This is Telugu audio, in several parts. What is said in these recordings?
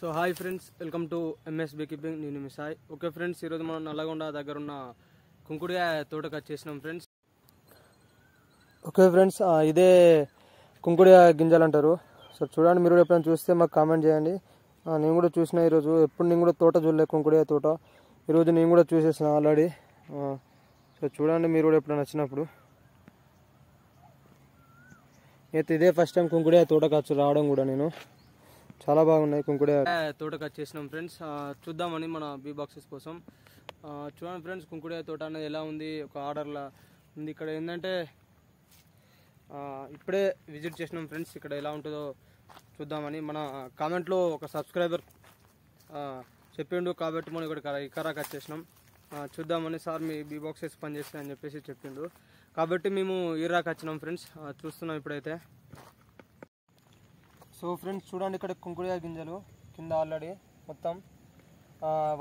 So hi friends, welcome to MS beekeeping. నేను మీ సాయి. ఓకే ఫ్రెండ్స్, ఈరోజు మనం నల్లగొండ దగ్గర ఉన్న కుంకుడుకాయ తోటకు వచ్చేసినాం ఫ్రెండ్స్. ఓకే ఫ్రెండ్స్, ఇదే కుంకుడుకాయ గింజలు అంటారు. సో చూడండి, మీరు ఎప్పుడైనా చూస్తే మాకు కామెంట్ చేయండి. నేను కూడా చూసిన ఈరోజు. ఎప్పుడు నేను కూడా తోట చూడలే, కుంకుడుకాయ తోట. ఈరోజు నేను కూడా చూసేసిన ఆల్రెడీ. సో చూడండి, మీరు కూడా ఎప్పుడైనా వచ్చినప్పుడు. అయితే ఇదే ఫస్ట్ టైం కుంకుడుకాయ తోటకు రావడం కూడా నేను. చాలా బాగున్నాయి కుంకుడుకాయ తోటకు వచ్చేసినాం ఫ్రెండ్స్. చూద్దామని మన బీ బాక్సెస్ కోసం. చూడండి ఫ్రెండ్స్, కుంకుడుకాయ తోట అనేది ఎలా ఉంది, ఒక ఆర్డర్లా ఉంది. ఇక్కడ ఏంటంటే ఇప్పుడే విజిట్ చేసినాం ఫ్రెండ్స్. ఇక్కడ ఎలా ఉంటుందో చూద్దామని మన కామెంట్లో ఒక సబ్స్క్రైబర్ చెప్పిండు కాబట్టి మనం ఇక్కడికి వచ్చేసినాం. చూద్దామని. సార్ మీ బీ బాక్సెస్ పనిచేస్తాయి అని చెప్పేసి చెప్పిండు కాబట్టి మేము ఈరాకి వచ్చినాం ఫ్రెండ్స్. చూస్తున్నాం ఇప్పుడైతే. సో ఫ్రెండ్స్ చూడండి, ఇక్కడ కుంకుడుకాయ గింజలు కింద ఆల్రెడీ మొత్తం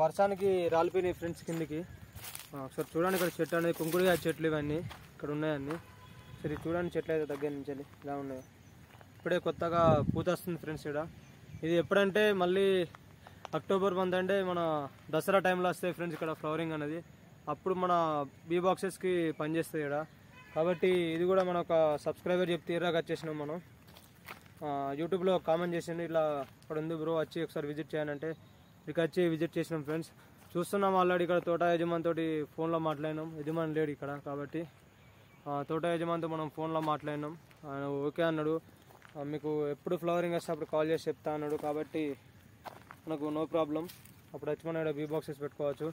వర్షానికి రాలిపోయినాయి ఫ్రెండ్స్ కిందికి. ఒకసారి చూడండి, ఇక్కడ చెట్టు అనేది కుంకుడుకాయ చెట్లు ఇవన్నీ ఇక్కడ ఉన్నాయన్నీ. సరే చూడండి, చెట్లు అయితే దగ్గర నుంచి ఇలా ఉన్నాయి. ఇప్పుడే కొత్తగా పూత వస్తుంది ఫ్రెండ్స్. ఇక్కడ ఇది ఎప్పుడంటే మళ్ళీ అక్టోబర్ మంత్ అంటే మన దసరా టైంలో వస్తాయి ఫ్రెండ్స్ ఇక్కడ ఫ్లవరింగ్ అనేది. అప్పుడు మన బీ బాక్సెస్కి పనిచేస్తాయి ఇక్కడ. కాబట్టి ఇది కూడా మన ఒక సబ్స్క్రైబర్ చెప్తే ఇరాకి వచ్చేసినాం మనం. యూట్యూబ్లో కామెంట్ చేసిండు, ఇలా ఇక్కడ ఉంది బ్రో, వచ్చి ఒకసారి విజిట్ చేయాలంటే ఇక్కడికి వచ్చి విజిట్ చేసినాం ఫ్రెండ్స్. చూస్తున్నాం ఆల్రెడీ. ఇక్కడ తోట యజమాని తోటి ఫోన్లో మాట్లాడినాం. యజమాని లేడు ఇక్కడ కాబట్టి తోట యజమానితో మనం ఫోన్లో మాట్లాడినాం. ఆయన ఓకే అన్నాడు. మీకు ఎప్పుడు ఫ్లవరింగ్ వస్తే అప్పుడు కాల్ చేసి చెప్తా అన్నాడు. కాబట్టి మనకు నో ప్రాబ్లం. అప్పుడు వచ్చి మనం ఇక్కడ బీ బాక్సెస్ పెట్టుకోవచ్చు.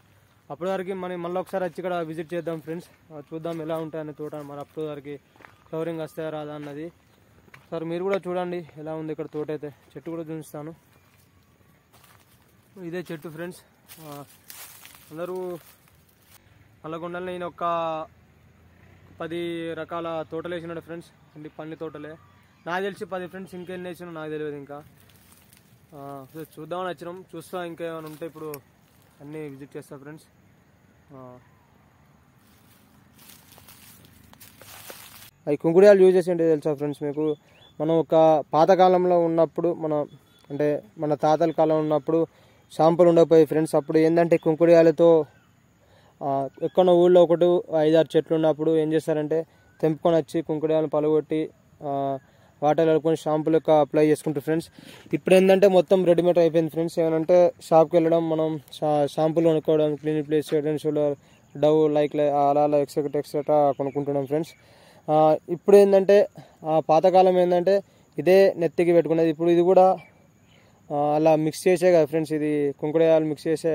అప్పటి వరకు మనం మళ్ళీ ఒకసారి వచ్చి ఇక్కడ విజిట్ చేద్దాం ఫ్రెండ్స్. చూద్దాం ఎలా ఉంటాయని తోట. మరి అప్పటి వరకు ఫ్లవరింగ్ వస్తాయా రాదా అన్నది. సార్ మీరు కూడా చూడండి ఎలా ఉంది ఇక్కడ తోట. అయితే చెట్టు కూడా చూపిస్తాను. ఇదే చెట్టు ఫ్రెండ్స్. అందరూ నల్లగొండలో నేను ఒక 10 రకాల తోటలు వేసినాడు ఫ్రెండ్స్. పండ్ల తోటలే నాకు తెలిసి 10 ఫ్రెండ్స్. ఇంకెన్ని వేసినా నాకు తెలియదు ఇంకా. చూద్దామని వచ్చినాం. చూస్తా ఇంకేమైనా ఉంటే ఇప్పుడు అన్నీ విజిట్ చేస్తా ఫ్రెండ్స్. అవి కుంకుడుకాయలు యూజ్ చేసి ఏంటి తెలుసా ఫ్రెండ్స్ మీకు? మనం ఒక పాతకాలంలో ఉన్నప్పుడు మన తాతల కాలం ఉన్నప్పుడు షాంపులు ఉండకపోయాయి ఫ్రెండ్స్. అప్పుడు ఏంటంటే కుంకుడుకాయలతో ఎక్కడో ఊళ్ళో 5-6 చెట్లు ఉన్నప్పుడు ఏం చేస్తారంటే తెంపుకొని వచ్చి కుంకుడుకాయలను పలగొట్టి వాటర్ కలుపుకొని షాంపూ లెక్క అప్లై చేసుకుంటారు ఫ్రెండ్స్. ఇప్పుడు ఏంటంటే మొత్తం రెడీమేడ్ అయిపోయింది ఫ్రెండ్స్. ఏమంటే షాప్కి వెళ్ళడం, మనం షాంపూలు కొనుక్కోవడం, clinic plus, head and shoulder, Dove, like అలా ఎక్సెట్రా కొనుక్కుంటున్నాం ఫ్రెండ్స్. ఇప్పుడు ఏంటంటే పాతకాలం ఏంటంటే ఇదే నెత్తికి పెట్టుకునేది. ఇప్పుడు ఇది కూడా అలా మిక్స్ చేసే కదా ఫ్రెండ్స్. ఇది కుంకుడుకాయలు మిక్స్ చేసే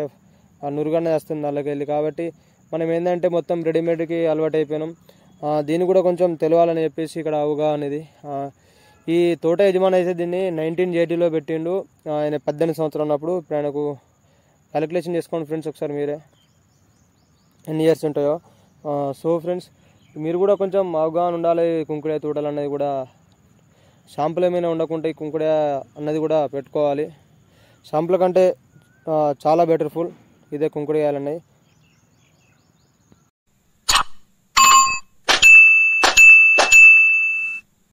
నురుగనే వస్తుంది అలాగే వెళ్ళి. కాబట్టి మనం ఏంటంటే మొత్తం రెడీమేడ్కి అలవాటు అయిపోయినాం. దీన్ని కూడా కొంచెం తెలవాలని చెప్పేసి ఇక్కడ అవగాహన ఇది. ఈ తోట యజమాని అయితే దీన్ని 1980లో పెట్టిండు. ఆయన 18 సంవత్సరాలు ఉన్నప్పుడు. ఇప్పుడు ఆయనకు క్యాలిక్యులేషన్ చేసుకోండి ఫ్రెండ్స్ ఒకసారి మీరే ఎన్ని ఇయర్స్ ఉంటాయో. సో ఫ్రెండ్స్ మీరు కూడా కొంచెం అవగాహన ఉండాలి. కుంకుడుకాయ తోటలు అనేది కూడా షాంపులు ఏమైనా ఉండకుంటే ఈ కుంకుడుకాయ అన్నది కూడా పెట్టుకోవాలి. షాంపుల కంటే చాలా బెటర్ఫుల్ ఇదే కుంకుడుకాయలు అన్నాయి.